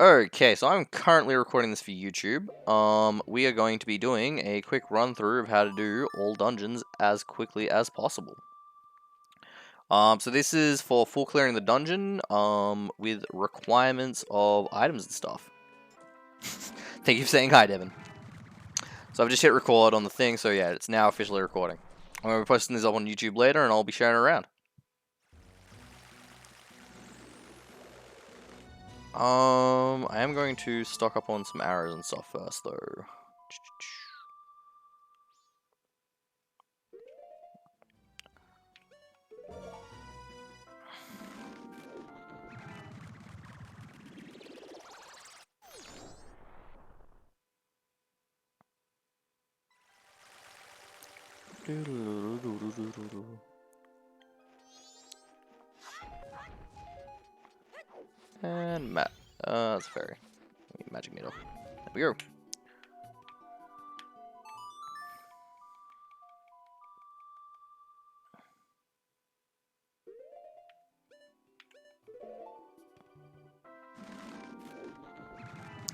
Okay, so I'm currently recording this for YouTube. We are going to be doing a quick run through of how to do all dungeons as quickly as possible. So this is for full clearing the dungeon, with requirements of items and stuff. Thank you for saying hi, Devin. So I've just hit record on the thing, so yeah, it's now officially recording. I'm going to be posting this up on YouTube later, and I'll be sharing it around. I am going to stock up on some arrows and stuff first, though. And that's fairy. Magic needle. There we go.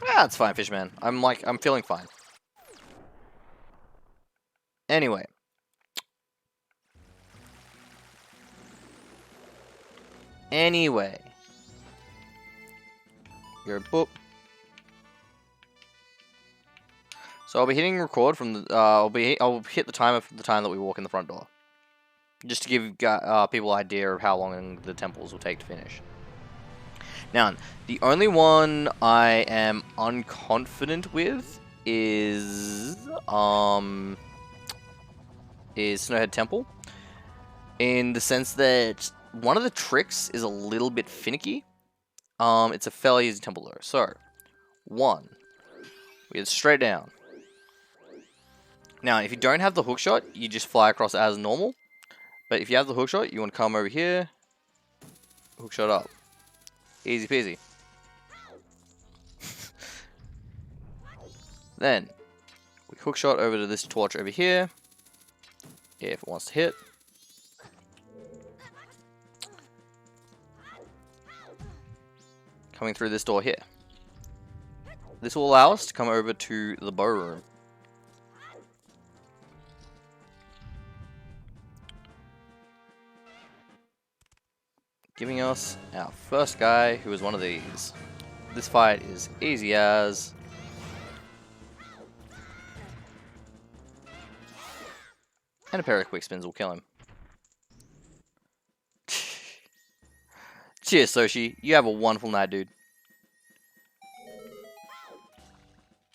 Ah, it's fine, Fishman. I'm feeling fine. Anyway. Your boop. So I'll be hitting record from the. I'll hit the timer from the time that we walk in the front door, just to give people an idea of how long the temples will take to finish. Now, the only one I am unconfident with is Snowhead Temple, in the sense that one of the tricks is a little bit finicky. It's a fairly easy temple though. So, one, we get straight down. Now, if you don't have the hookshot, you just fly across as normal. But if you have the hookshot, you want to come over here, hookshot up. Easy peasy. Then, we hookshot over to this torch over here, if it wants to hit. Coming through this door here. This will allow us to come over to the bow room. Giving us our first guy, who is one of these. This fight is easy as. And a pair of quick spins will kill him. Cheers, Soshi. You have a wonderful night, dude.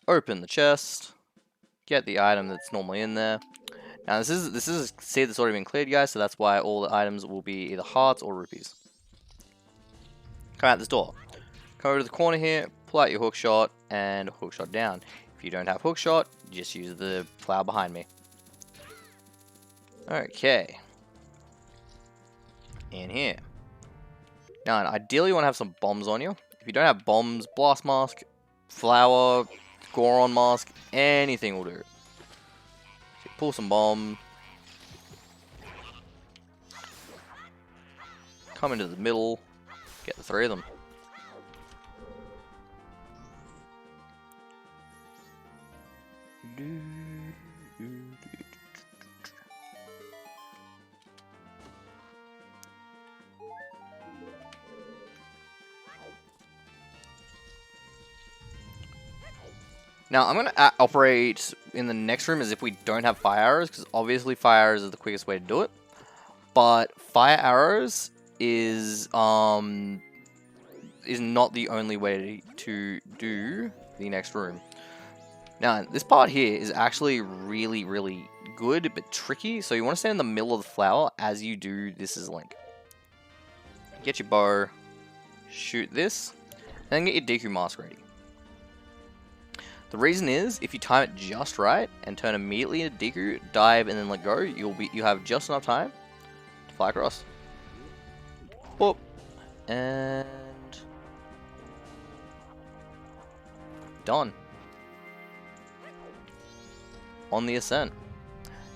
Open the chest. Get the item that's normally in there. Now this is a seed that's already been cleared, guys, so that's why all the items will be either hearts or rupees. Come out this door. Come over to the corner here, pull out your hookshot, and hookshot down. If you don't have hookshot, just use the flower behind me. Okay. In here. Now, ideally you want to have some bombs on you. If you don't have bombs, blast mask, flower, Goron mask, anything will do. So pull some bomb. Come into the middle. Get the three of them. Now, I'm going to operate in the next room as if we don't have fire arrows, because obviously fire arrows is the quickest way to do it. But fire arrows is not the only way to do the next room. Now, this part here is actually really, really good, but tricky. So you want to stand in the middle of the flower as you do this as Link. Get your bow, shoot this, and then get your Deku mask ready. The reason is, if you time it just right and turn immediately into Deku, dive, and then let go, you have just enough time to fly across. Boop. And done. On the ascent.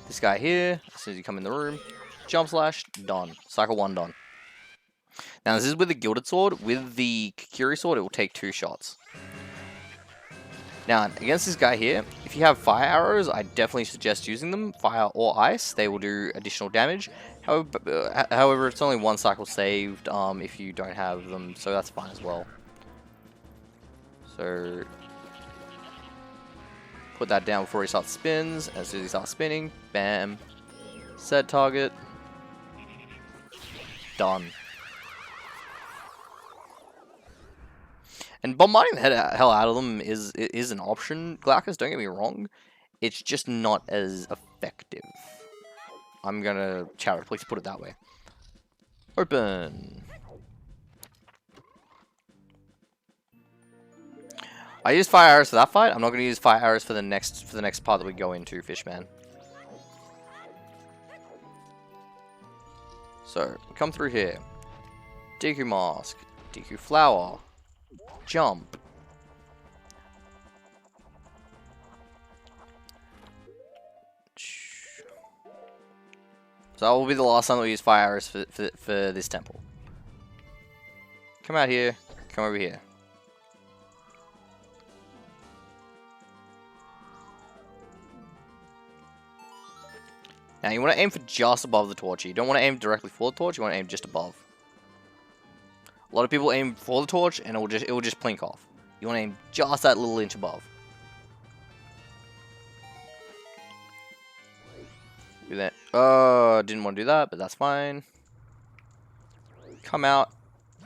This guy here, as soon as you come in the room, jump slash, done. Cycle 1 done. Now, this is with the Gilded Sword. With the Kikiri Sword, it will take 2 shots. Now, against this guy here, if you have fire arrows, I definitely suggest using them. Fire or ice, they will do additional damage. However, it's only 1 cycle saved if you don't have them, so that's fine as well. So, put that down before he starts spins. As soon as he starts spinning, bam. Set target. Done. And bombarding the hell out of them is an option, Glaucus, don't get me wrong. It's just not as effective. I'm gonna, chat, please put it that way. Open. I used fire arrows for that fight. I'm not gonna use fire arrows for the next part that we go into, Fishman. So, come through here. Deku Mask, Deku Flower, Jump. So that will be the last time that we use fire arrows for this temple. Come out here, come over here. Now you want to aim for just above the torch. You don't want to aim directly for the torch, you want to aim just above. A lot of people aim for the torch and it will just plink off. You want to aim just that little inch above. Do that. Didn't want to do that, but that's fine. Come out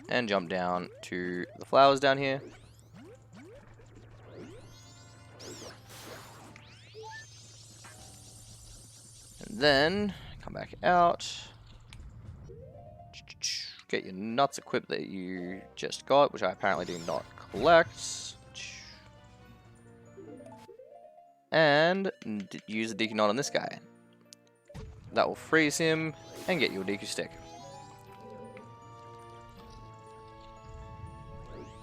and jump down to the flowers down here. And then come back out. Get your nuts equipped that you just got, which I apparently did not collect. And use the Deku Knot on this guy. That will freeze him and get you a Deku Stick.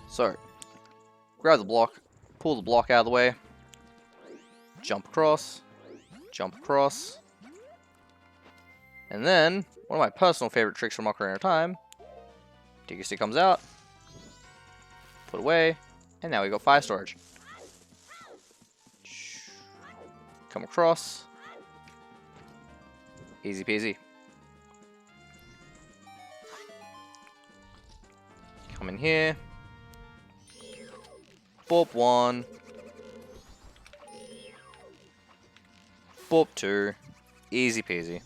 So, grab the block, pull the block out of the way, jump across, and then, one of my personal favorite tricks from Ocarina of Time, Deku Stick comes out, put away, and now we got fire storage. Come across. Easy peasy. Come in here. Boop 1. Boop 2. Easy peasy.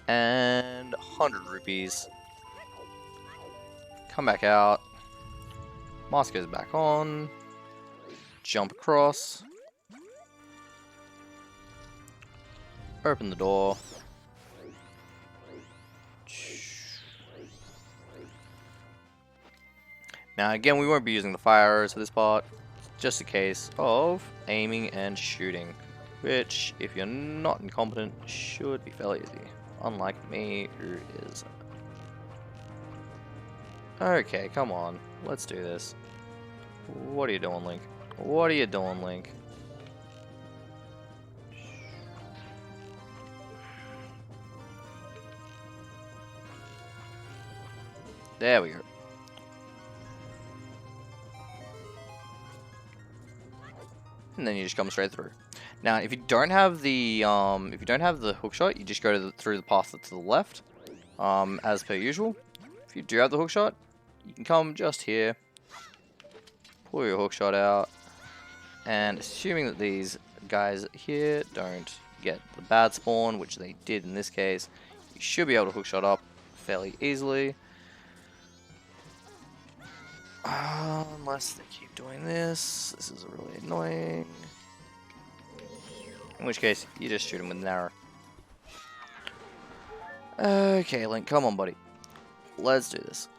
And 100 rupees. Come back out. Mask goes back on. Jump across. Open the door. Now again, we won't be using the fire arrows for this part. Just a case of aiming and shooting. Which, if you're not incompetent, should be fairly easy. Unlike me, who is... Okay, come on. Let's do this. What are you doing, Link? What are you doing, Link? There we go. And then you just come straight through. Now, if you don't have the hookshot, you just go through the path to the left, as per usual. If you do have the hookshot, you can come just here, pull your hookshot out, and assuming that these guys here don't get the bad spawn, which they did in this case, you should be able to hookshot up fairly easily. Unless they keep doing this. This is really annoying. In which case, you just shoot him with an arrow. Okay, Link, come on, buddy. Let's do this.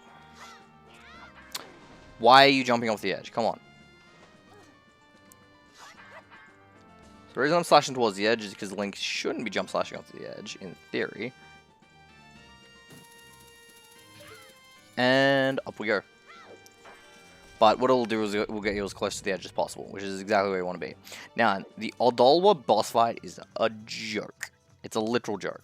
Why are you jumping off the edge? Come on. The reason I'm slashing towards the edge is because Link shouldn't be jump slashing off the edge, in theory. And up we go. But what it'll do is it will get you as close to the edge as possible, which is exactly where you want to be. Now, the Odolwa boss fight is a joke. It's a literal joke.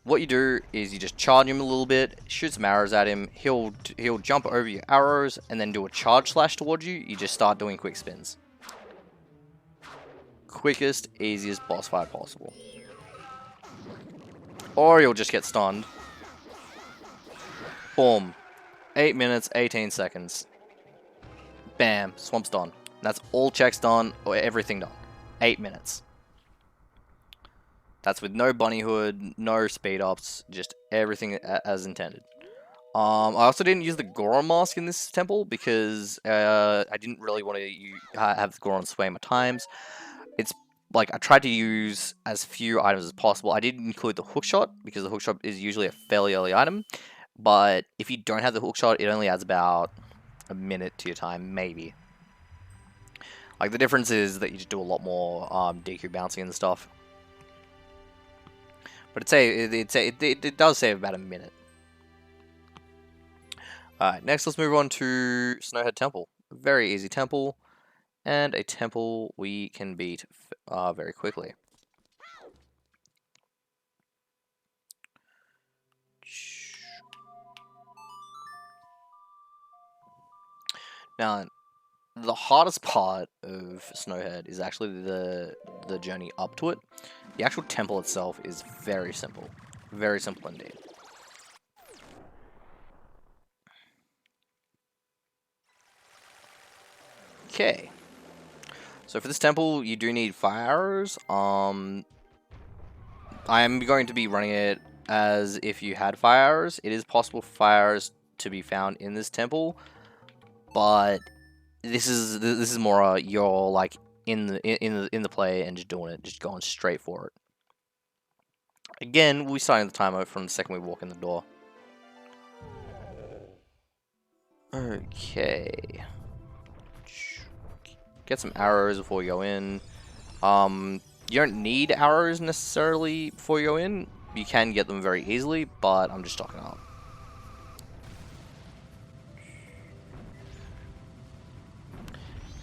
What you do is you just charge him a little bit, shoot some arrows at him, he'll jump over your arrows, and then do a charge slash towards you. You just start doing quick spins. Quickest, easiest boss fight possible. Or you'll just get stunned. Boom. 8 minutes, 18 seconds. Bam, swamp's done. That's all checks done, or everything done. 8 minutes. That's with no bunny hood, no speed ups, just everything as intended. I also didn't use the Goron mask in this temple because I didn't really want to have the Goron sway my times. It's like I tried to use as few items as possible. I did include the hookshot because the hookshot is usually a fairly early item. But if you don't have the hookshot, it only adds about a minute to your time, maybe. Like, the difference is that you just do a lot more DQ bouncing and stuff. But it does save about a minute. Alright, next let's move on to Snowhead Temple. A very easy temple, and a temple we can beat very quickly. Now, the hardest part of Snowhead is actually the journey up to it. The actual temple itself is very simple. Very simple indeed. Okay. So for this temple, you do need fire arrows. I am going to be running it as if you had fire arrows. It is possible for fire arrows to be found in this temple, but this is more you're like in the play and just doing it, just going straight for it. Again, we'll be starting the timer from the second we walk in the door. Okay. Get some arrows before you go in. You don't need arrows necessarily before you go in. You can get them very easily, but I'm just stocking up.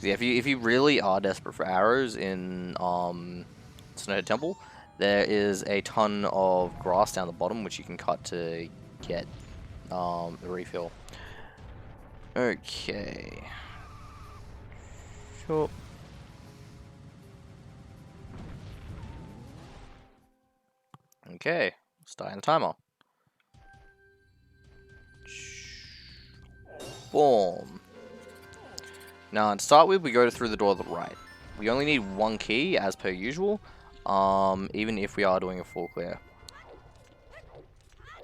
Yeah, if you really are desperate for arrows in Snowhead Temple, there is a ton of grass down the bottom which you can cut to get the refill. Okay. Sure. Okay, starting the timer. Boom. Now, to start with, we go through the door to the right. We only need one key, as per usual, even if we are doing a full clear.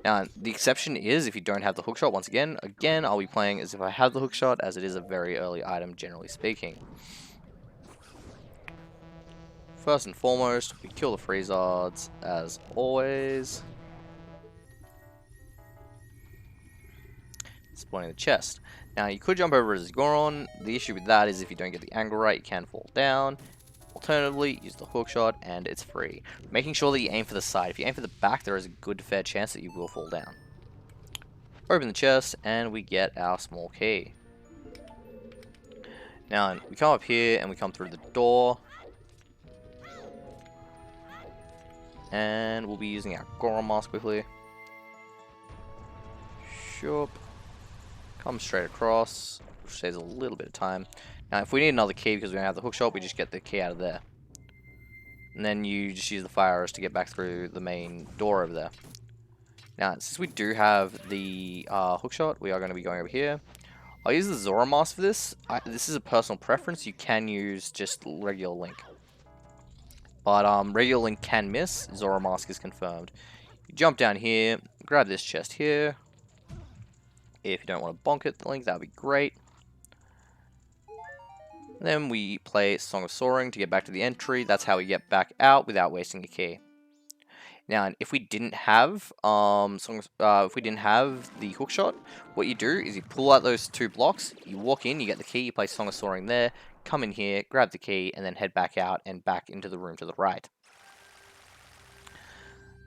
Now, the exception is if you don't have the hookshot. Once again, I'll be playing as if I have the hookshot, as it is a very early item, generally speaking. First and foremost, we kill the Freezards, as always. Spawning the chest. Now, you could jump over as Goron. The issue with that is if you don't get the angle right, you can fall down. Alternatively, use the hookshot, and it's free. Making sure that you aim for the side. If you aim for the back, there is a good fair chance that you will fall down. Open the chest, and we get our small key. Now, we come up here, and we come through the door. And we'll be using our Goron mask quickly. Sure. Come straight across, which saves a little bit of time. Now, if we need another key because we don't have the hookshot, we just get the key out of there. And then you just use the fire arrows to get back through the main door over there. Now, since we do have the hookshot, we are going to be going over here. I'll use the Zora mask for this. This is a personal preference. You can use just regular Link. But regular Link can miss. Zora mask is confirmed. You jump down here, grab this chest here. If you don't want to bonk it, Link, that would be great. And then we play Song of Soaring to get back to the entry. That's how we get back out without wasting a key. Now, if we didn't have if we didn't have the hookshot, what you do is you pull out those two blocks, you walk in, you get the key, you play Song of Soaring there, come in here, grab the key, and then head back out and back into the room to the right.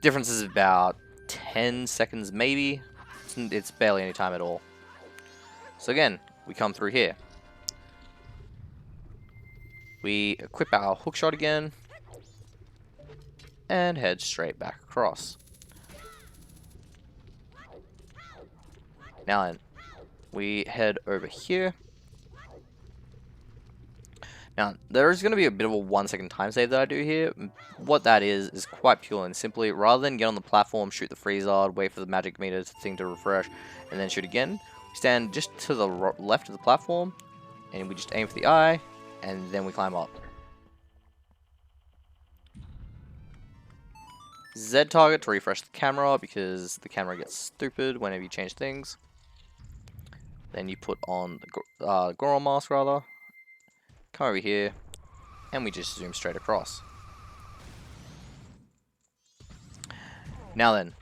Difference is about 10 seconds maybe. It's barely any time at all. So again, we come through here. We equip our hookshot again. And head straight back across. Now then, we head over here. Now, there is going to be a bit of a 1-second time save that I do here. What that is quite pure and simply, rather than get on the platform, shoot the freezer, wait for the magic meter thing to refresh, and then shoot again, we stand just to the left of the platform, and we just aim for the eye, and then we climb up. Z target to refresh the camera, because the camera gets stupid whenever you change things. Then you put on the Goron mask, rather. Come over here, and we just zoom straight across. Now then,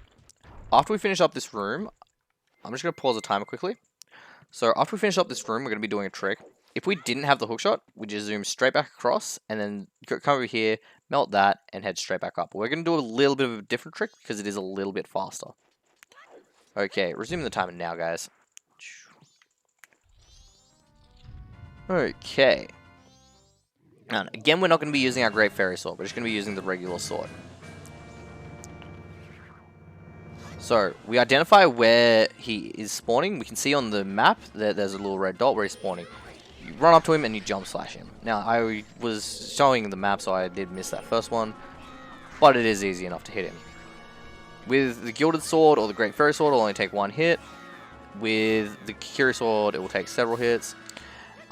after we finish up this room, I'm just going to pause the timer quickly. So after we finish up this room, we're going to be doing a trick. If we didn't have the hookshot, we just zoom straight back across, and then come over here, melt that, and head straight back up. We're going to do a little bit of a different trick, because it is a little bit faster. Okay, resuming the timer now, guys. Okay. Now, again, we're not going to be using our Great Fairy Sword. We're just going to be using the regular sword. So, we identify where he is spawning. We can see on the map that there's a little red dot where he's spawning. You run up to him and you jump slash him. Now, I was showing the map, so I did miss that first one. But it is easy enough to hit him. With the Gilded Sword or the Great Fairy Sword, it'll only take 1 hit. With the Kiri Sword, it will take several hits.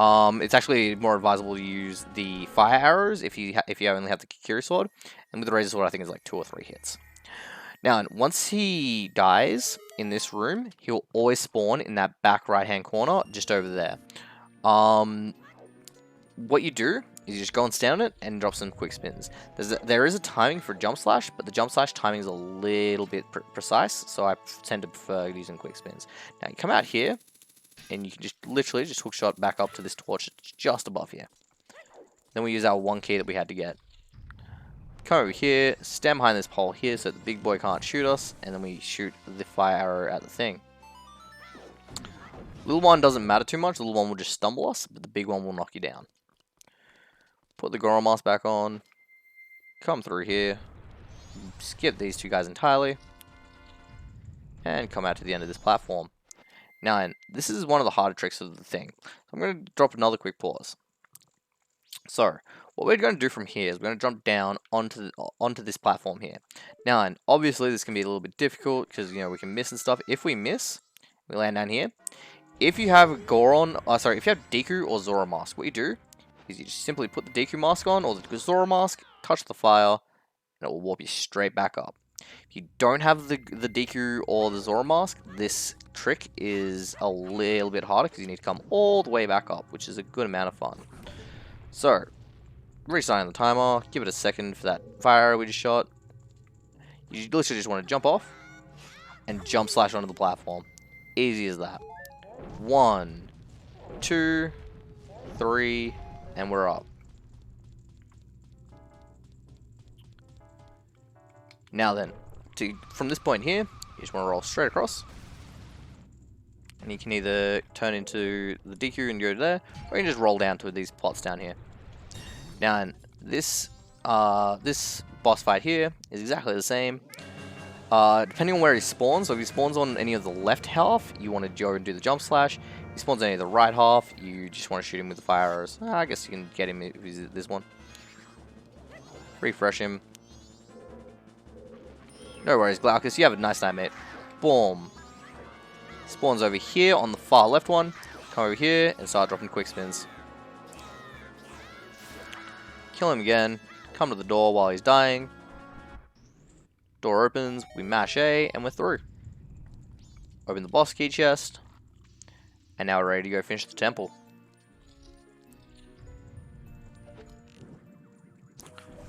It's actually more advisable to use the fire arrows if you only have the Kiri Sword, and with the Razor Sword I think it's like 2 or 3 hits. Now, once he dies in this room, he'll always spawn in that back right hand corner, just over there. What you do is you just go and stand on it and drop some quick spins. There is a timing for jump slash, but the jump slash timing is a little bit precise, so I tend to prefer using quick spins. Now you come out here, and you can just literally just hookshot back up to this torch just above here. Then we use our 1 key that we had to get. Come over here, stand behind this pole here so the big boy can't shoot us, and then we shoot the fire arrow at the thing. Little one doesn't matter too much, the little one will just stumble us, but the big one will knock you down. Put the Goron mask back on, come through here, skip these 2 guys entirely, and come out to the end of this platform. Now, and this is one of the harder tricks of the thing. So I'm going to drop another quick pause. So, what we're going to do from here is we're going to jump down onto this platform here. Now, and obviously this can be a little bit difficult because, you know, we can miss and stuff. If we miss, we land down here. If you have if you have Deku or Zora mask, what you do is you just simply put the Deku mask on or the Zora mask, touch the fire, and it will warp you straight back up. If you don't have the Deku or the Zora mask, this trick is a little bit harder because you need to come all the way back up, which is a good amount of fun. So, restarting the timer, give it a second for that fire arrow we just shot. You literally just want to jump off and jump slash onto the platform. Easy as that. 1, 2, 3, and we're up. Now then, from this point here, you just want to roll straight across. And you can either turn into the DQ and go there, or you can just roll down to these plots down here. Now, this boss fight here is exactly the same. Depending on where he spawns, so if he spawns on any of the left half, you want to go and do the jump slash. If he spawns on any of the right half, you just want to shoot him with the fire arrows. I guess you can get him if he's this one. Refresh him. No worries, Glaucus, you have a nice night, mate. Boom. Spawns over here on the far left one. Come over here and start dropping quick spins. Kill him again. Come to the door while he's dying. Door opens, we mash A, and we're through. Open the boss key chest. And now we're ready to go finish the temple.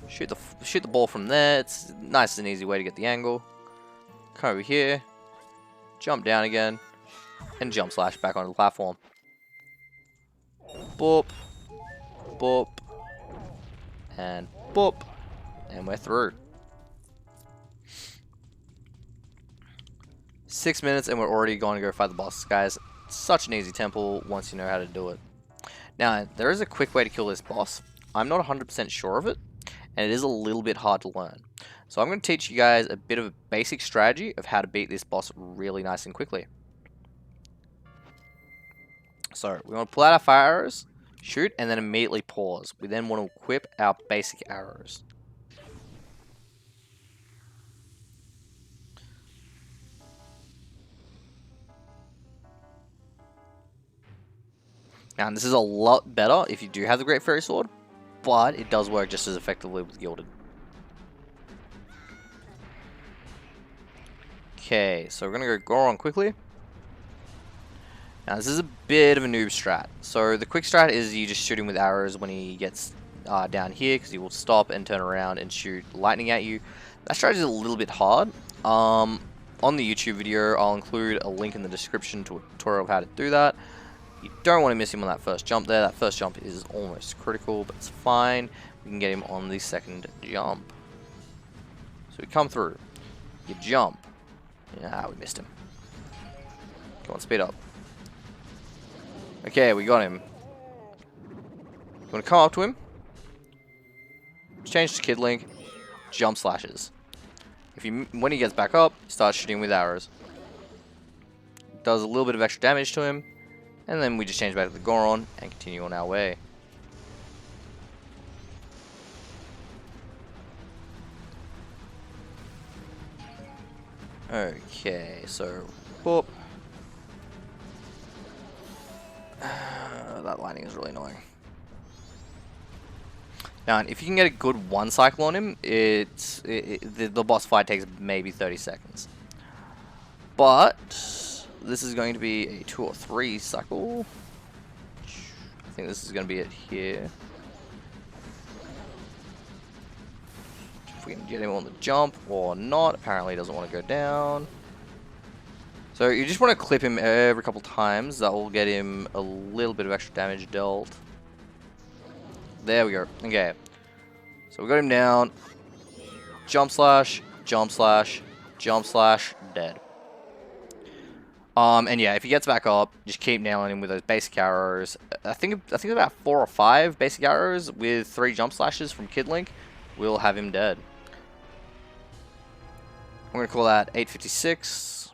Shoot the ball from there. It's a nice and easy way to get the angle. Come over here. Jump down again. And jump slash back onto the platform. Boop. Boop. And boop. And we're through. 6 minutes and we're already going to go fight the boss, guys. It's such an easy temple once you know how to do it. Now, there is a quick way to kill this boss. I'm not 100% sure of it, and it is a little bit hard to learn. So I'm going to teach you guys a bit of a basic strategy of how to beat this boss really nice and quickly. So we want to pull out our fire arrows, shoot, and then immediately pause. We then want to equip our basic arrows. Now, this is a lot better if you do have the Great Fairy Sword, but it does work just as effectively with Gilded. Okay, so we're going to go Goron quickly. Now, this is a bit of a noob strat. So the quick strat is you just shoot him with arrows when he gets down here, because he will stop and turn around and shoot lightning at you. That strategy is a little bit hard. On the YouTube video, I'll include a link in the description to a tutorial of how to do that. You don't want to miss him on that first jump there. That first jump is almost critical, but it's fine. We can get him on the second jump. So we come through. You jump. Yeah, we missed him. Come on, speed up. Okay, we got him. You want to come up to him. Change to Kid Link. Jump slashes. When he gets back up, start shooting with arrows. Does a little bit of extra damage to him. And then we just change back to the Goron and continue on our way. Okay, so boop. That lightning is really annoying. Now, if you can get a good one cycle on him, the boss fight takes maybe 30 seconds. But this is going to be a 2 or 3 cycle. I think this is going to be it here. If we can get him on the jump or not. Apparently he doesn't want to go down. So you just want to clip him every couple times. That will get him a little bit of extra damage dealt. There we go. Okay. So we got him down. Jump slash, jump slash, jump slash, dead. And yeah, if he gets back up, just keep nailing him with those basic arrows. I think about 4 or 5 basic arrows with 3 jump slashes from Kid Link will have him dead. I'm gonna call that 856.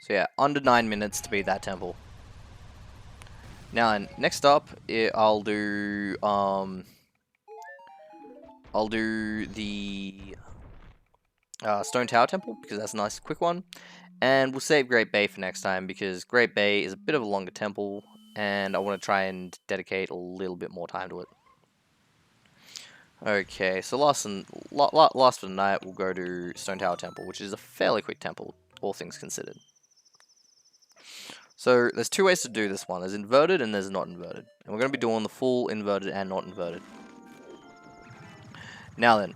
So yeah, under 9 minutes to beat that temple. Now, next up, I'll do the Stone Tower Temple, because that's a nice quick one. And we'll save Great Bay for next time, because Great Bay is a bit of a longer temple, and I want to try and dedicate a little bit more time to it. Okay, so last for the night, we'll go to Stone Tower Temple, which is a fairly quick temple, all things considered. So there's 2 ways to do this one. There's inverted and there's not inverted. And we're going to be doing the full inverted and not inverted. Now then,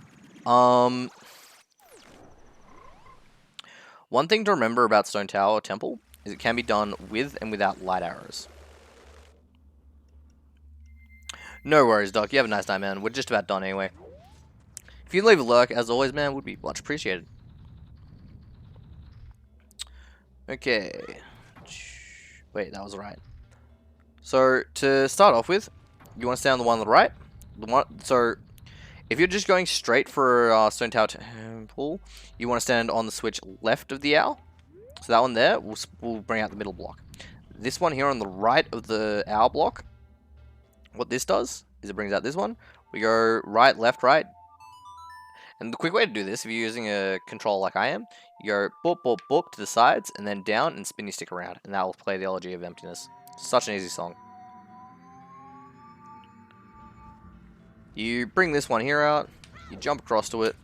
one thing to remember about Stone Tower Temple is it can be done with and without light arrows. No worries, Doc. You have a nice time, man. We're just about done anyway. If you leave a lurk, as always, man, would be much appreciated. Okay. Wait, that was right. So, to start off with, you want to stay on the one on the right. So, if you're just going straight for Stone Tower Temple, you want to stand on the switch left of the owl. So that one there will bring out the middle block. This one here on the right of the owl block, what this does is it brings out this one. We go right, left, right. And the quick way to do this, if you're using a controller like I am, you go boop, boop, boop to the sides, and then down, and spin your stick around. And that will play the Elegy of Emptiness. Such an easy song. You bring this one here out, you jump across to it.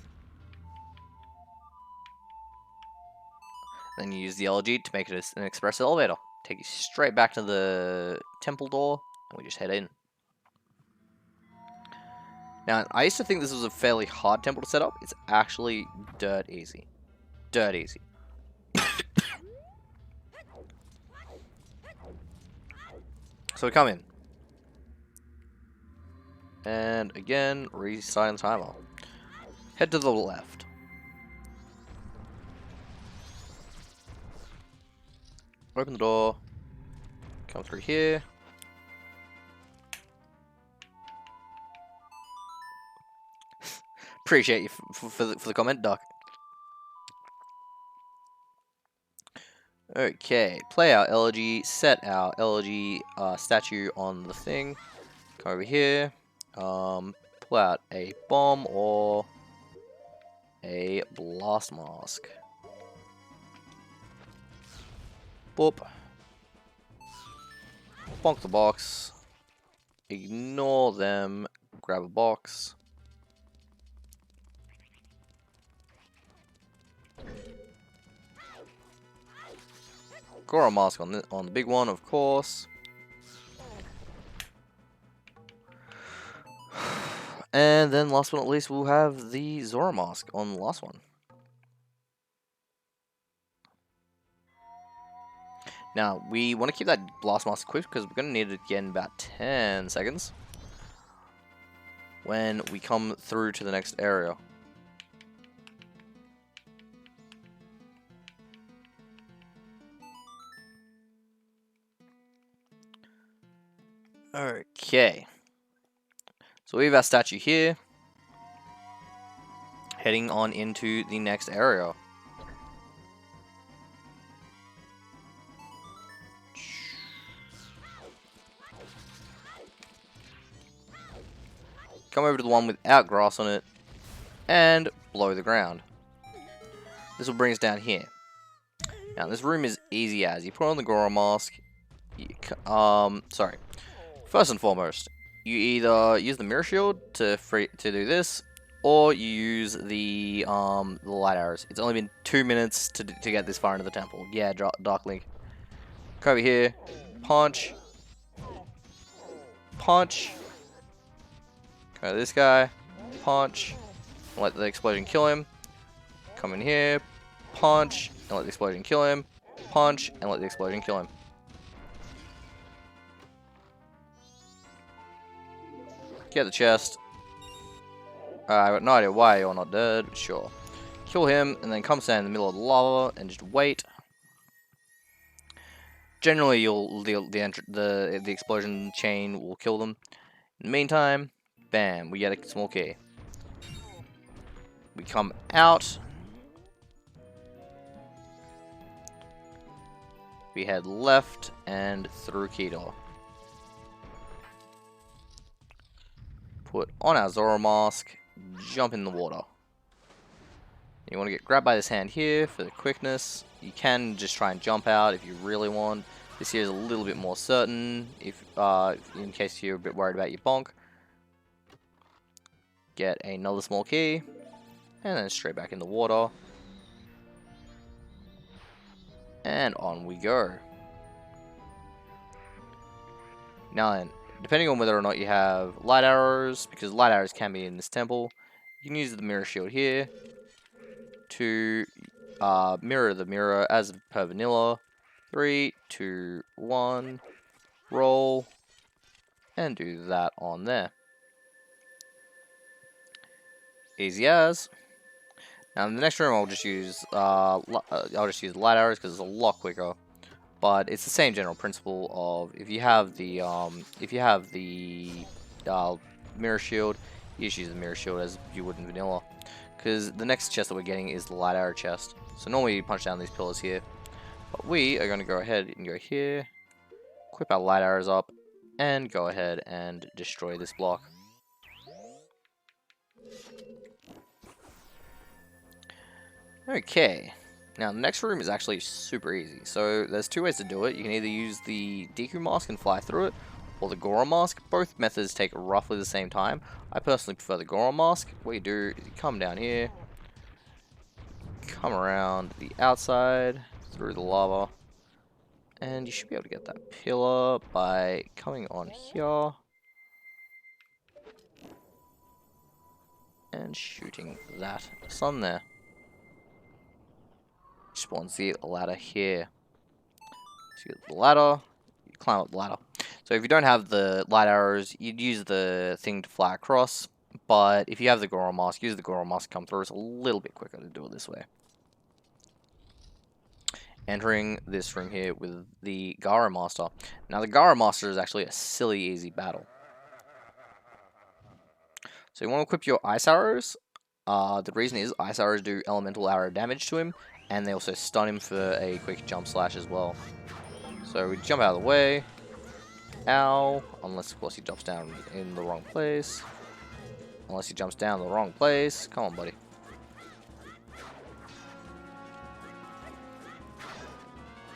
Then you use the Elegy to make it an express elevator. Take you straight back to the temple door, and we just head in. Now, I used to think this was a fairly hard temple to set up. It's actually dirt easy. Dirt easy. So we come in. And again, restarting the timer. Head to the left. Open the door. Come through here. Appreciate you for the comment, Duck. Okay, play our elegy, set our elegy statue on the thing. Come over here. Pull out a bomb or a blast mask. Boop. Bonk the box. Ignore them. Grab a box. Goro mask on the big one, of course. And then last but not least, we'll have the Zora mask on the last one. Now, we want to keep that blast mask quick because we're going to need it again in about 10 seconds when we come through to the next area. Okay. So we have our statue here, heading on into the next area. Come over to the one without grass on it, and blow the ground. This will bring us down here. Now this room is easy as you put on the Goro mask. First and foremost, you either use the mirror shield to do this, or you use the light arrows. It's only been 2 minutes to get this far into the temple. Yeah, Dark Link. Come over here, punch, punch. Go to this guy, punch, and let the explosion kill him. Come in here, punch, and let the explosion kill him. Punch, and let the explosion kill him. Get the chest. I got no idea why you're not dead, but sure. Kill him, and then come stand in the middle of the lava and just wait. Generally, the explosion chain will kill them. In the meantime, bam, we get a small key. We come out. We head left and through key door. Put on our Zora mask, jump in the water. You want to get grabbed by this hand here for the quickness. You can just try and jump out if you really want. This here is a little bit more certain if in case you're a bit worried about your bonk. Get another small key, and then straight back in the water. And on we go. Now then, depending on whether or not you have light arrows, because light arrows can be in this temple, you can use the mirror shield here to mirror the mirror as per vanilla. 3, 2, 1, roll, and do that on there. Easy as. Now in the next room, I'll just use light arrows because it's a lot quicker. But it's the same general principle of if you have the mirror shield, you just use the mirror shield as you would in vanilla. Because the next chest that we're getting is the light arrow chest. So normally you punch down these pillars here, but we are going to go ahead and go here, equip our light arrows up, and go ahead and destroy this block. Okay. Now, the next room is actually super easy. So, there's 2 ways to do it. You can either use the Deku mask and fly through it, or the Goro mask. Both methods take roughly the same time. I personally prefer the Goro mask. What you do is you come down here, come around the outside, through the lava, and you should be able to get that pillar by coming on here, and shooting that sun there. Spawns the ladder here. So you get the ladder, you climb up the ladder. So if you don't have the light arrows, you'd use the thing to fly across. But if you have the Goro mask, use the Goro mask to come through. It's a little bit quicker to do it this way. Entering this room here with the Gara Master. Now the Gara Master is actually a silly easy battle. So you want to equip your ice arrows. The reason is ice arrows do elemental arrow damage to him, and they also stun him for a quick jump slash as well. So we jump out of the way. Ow. Unless, of course, he jumps down in the wrong place. Unless he jumps down the wrong place. Come on, buddy.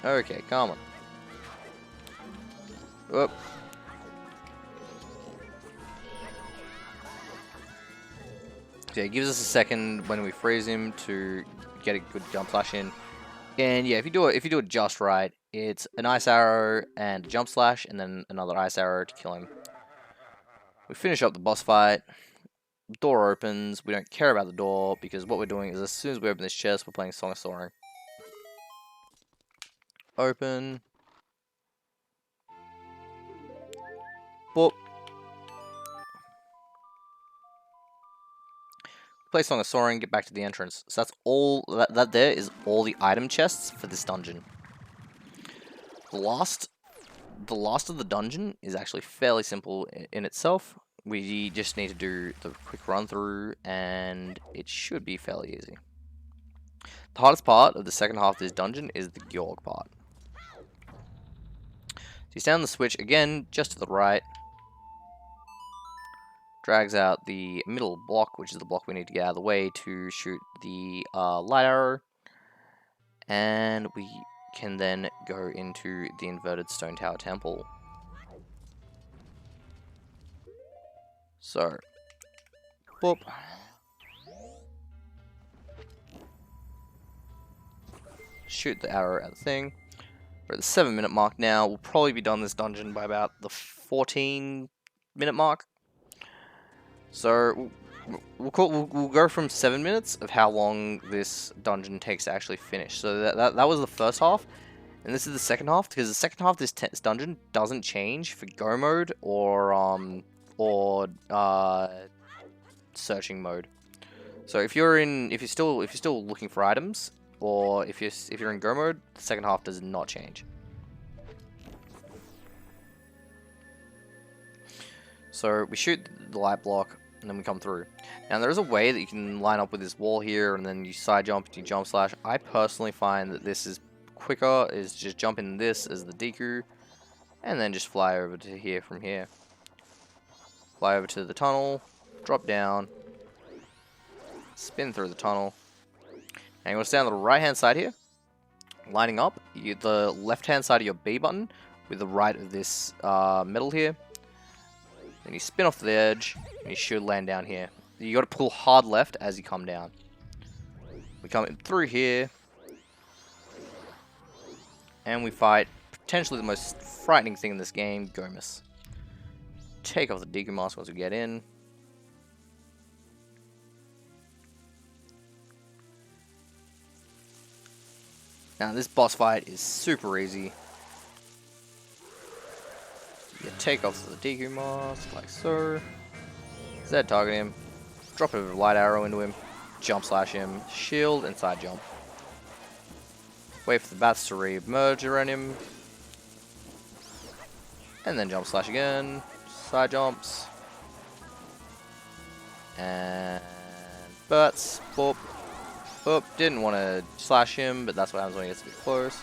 Okay, come on. Whoop. So yeah, it gives us a second when we freeze him to get a good jump slash in. And yeah, if you do it just right, it's an ice arrow and a jump slash, and then another ice arrow to kill him. We finish up the boss fight. The door opens. We don't care about the door because what we're doing is as soon as we open this chest, we're playing Song of Soaring. Open. Boop. Play Song of Soaring, get back to the entrance. So that's all, that there is all the item chests for this dungeon. The last of the dungeon is actually fairly simple in itself. We just need to do the quick run through and it should be fairly easy. The hardest part of the second half of this dungeon is the goht part. So you stand on the switch again, just to the right. Drags out the middle block, which is the block we need to get out of the way to shoot the light arrow. And we can then go into the Inverted Stone Tower Temple. So, boop. Shoot the arrow at the thing. We're at the 7-minute mark now. We'll probably be done this dungeon by about the 14-minute mark. So we'll go from 7 minutes of how long this dungeon takes to actually finish. So that was the first half, and this is the second half, because the second half of this dungeon doesn't change for go mode or searching mode. So if you're still looking for items, or if you're in go mode, the second half does not change. So we shoot the light block, and then we come through. Now there is a way that you can line up with this wall here, and then you side jump, you jump slash. I personally find that this is quicker, is just jump in this as the Deku, and then just fly over to here from here. Fly over to the tunnel, drop down, spin through the tunnel. And you want to stay on the right hand side here, lining up the left hand side of your B button with the right of this metal here. Then you spin off the edge, and you should land down here. You got to pull hard left as you come down. We come in through here, and we fight potentially the most frightening thing in this game, Gomus. Take off the Deku mask once we get in. Now this boss fight is super easy. You take off the Deku mask, like so. Z target him. Drop a light arrow into him. Jump slash him. Shield and side jump. Wait for the bats to re-emerge around him. And then jump slash again. Side jumps. And bats. Boop. Boop. Didn't want to slash him, but that's what happens when he gets a bit close.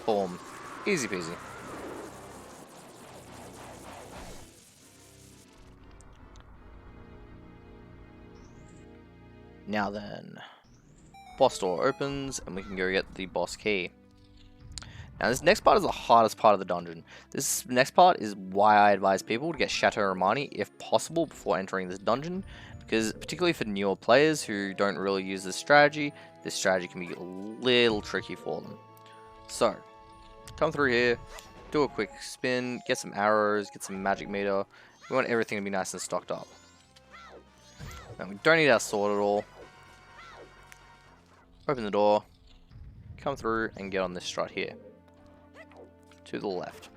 Boom. Easy peasy. Now then, boss door opens, and we can go get the boss key. Now this next part is the hardest part of the dungeon. This next part is why I advise people to get Chateau Romani if possible before entering this dungeon, because particularly for newer players who don't really use this strategy can be a little tricky for them. So, come through here, do a quick spin, get some arrows, get some magic meter. We want everything to be nice and stocked up. And we don't need our sword at all. Open the door, come through and get on this strut here. To the left.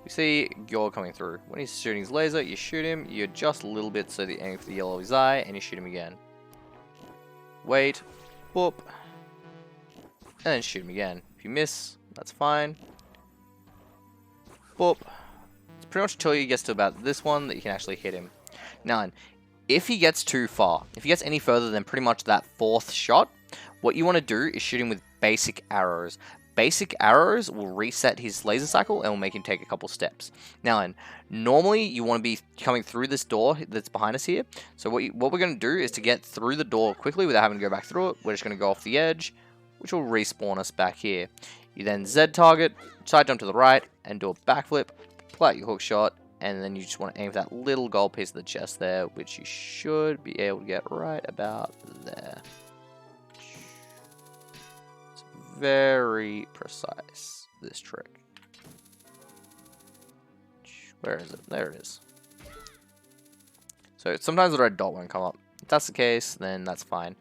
You see Goht coming through. When he's shooting his laser, you shoot him, you adjust a little bit so that you aim for the yellow of his eye, and you shoot him again. Wait, boop, and then shoot him again. If you miss, that's fine. Boop. It's pretty much until he gets to about this one that you can actually hit him. Now, If he gets too far, if he gets any further than pretty much that 4th shot, what you want to do is shoot him with basic arrows. Basic arrows will reset his laser cycle and will make him take a couple steps. Now, and normally you want to be coming through this door that's behind us here. So what we're going to do is to get through the door quickly without having to go back through it. We're just going to go off the edge, which will respawn us back here. You then Z target, side jump to the right, and do a backflip, pull out your hook shot, and then you just want to aim for that little gold piece of the chest there, which you should be able to get right about there. It's very precise, this trick. Where is it? There it is. So sometimes the red dot won't come up. If that's the case, then that's fine.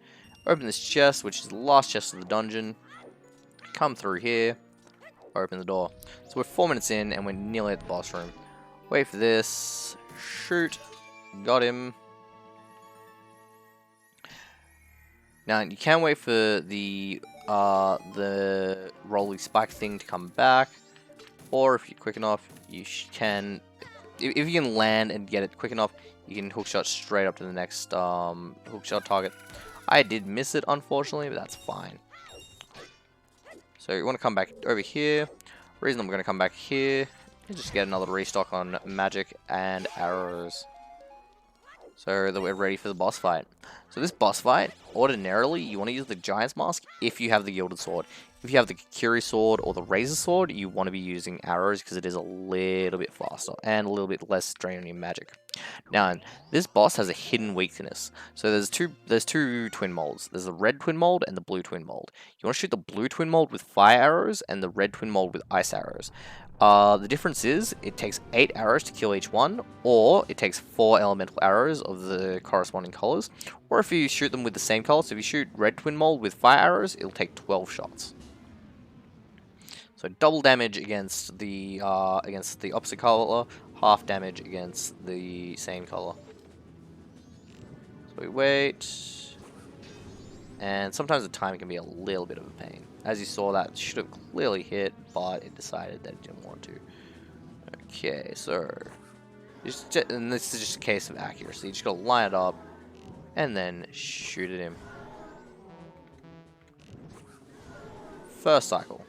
Open this chest, which is the last chest of the dungeon. Come through here. Open the door. So we're 4 minutes in, and we're nearly at the boss room. Wait for this. Shoot. Got him. Now, you can wait for the rolly spike thing to come back. Or if you're quick enough, you can... If you can land and get it quick enough, you can hookshot straight up to the next hookshot target. I did miss it, unfortunately, but that's fine. So you want to come back over here. Reason I'm going to come back here is just get another restock on magic and arrows, so that we're ready for the boss fight. So this boss fight, ordinarily, you want to use the Giant's Mask if you have the Gilded Sword. If you have the Kiri Sword or the Razor Sword, you want to be using arrows because it is a little bit faster and a little bit less drain on your magic. Now, this boss has a hidden weakness. So there's two twin molds. There's the red twin mold and the blue twin mold. You want to shoot the blue twin mold with fire arrows and the red twin mold with ice arrows. The difference is it takes 8 arrows to kill each one, or it takes 4 elemental arrows of the corresponding colors, or if you shoot them with the same color. So if you shoot red twin mold with fire arrows, it'll take 12 shots. So double damage against the opposite color, half damage against the same color. So we wait, and sometimes the timing can be a little bit of a pain. As you saw, that should have clearly hit, but it decided that it didn't want to. Okay, so and this is just a case of accuracy. You just gotta line it up and then shoot at him. First cycle.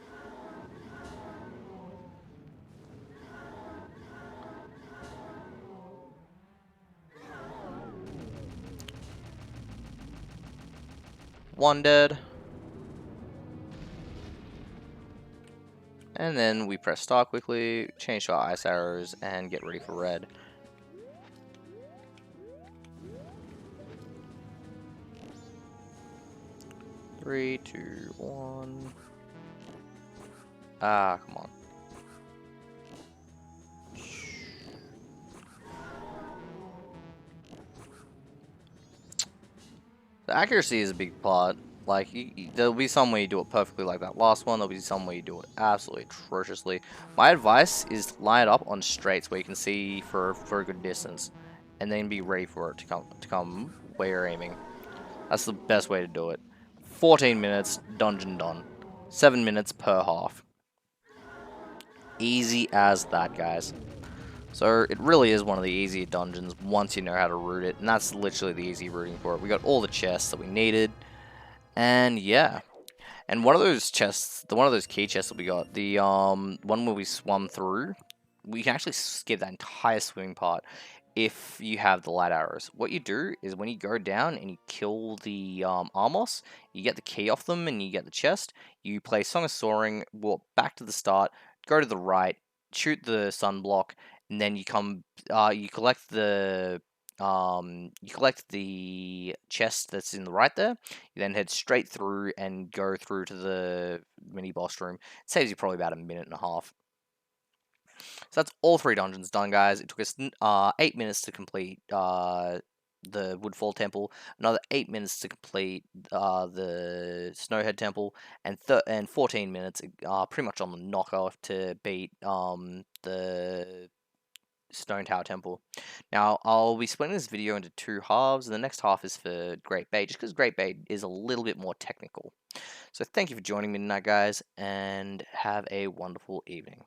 One dead. And then we press start quickly, change to our ice arrows, and get ready for red. Three, two, one. Ah, come on. The accuracy is a big part. Like, there'll be some way you do it perfectly like that last one. There'll be some way you do it absolutely atrociously. My advice is to line it up on straights where you can see for a good distance. And then be ready for it to come where you're aiming. That's the best way to do it. 14 minutes, dungeon done. 7 minutes per half. Easy as that, guys. So it really is one of the easier dungeons once you know how to route it. And that's literally the easy routing for it. We got all the chests that we needed. And yeah, and one of those chests, one of those key chests that we got, the one where we swum through, we can actually skip that entire swimming part if you have the light arrows. What you do is when you go down and you kill the Armos, you get the key off them and you get the chest. You play Song of Soaring, walk back to the start, go to the right, shoot the sunblock, and then you come, you collect the chest that's in the right there. You then head straight through and go through to the mini boss room. It saves you probably about a minute and a half. So that's all 3 dungeons done, guys. It took us 8 minutes to complete the Woodfall Temple, another 8 minutes to complete the Snowhead Temple, and 14 minutes pretty much on the knockoff to beat the Stone Tower Temple. Now, I'll be splitting this video into 2 halves, and the next half is for Great Bay, just because Great Bay is a little bit more technical. So thank you for joining me tonight, guys, and have a wonderful evening.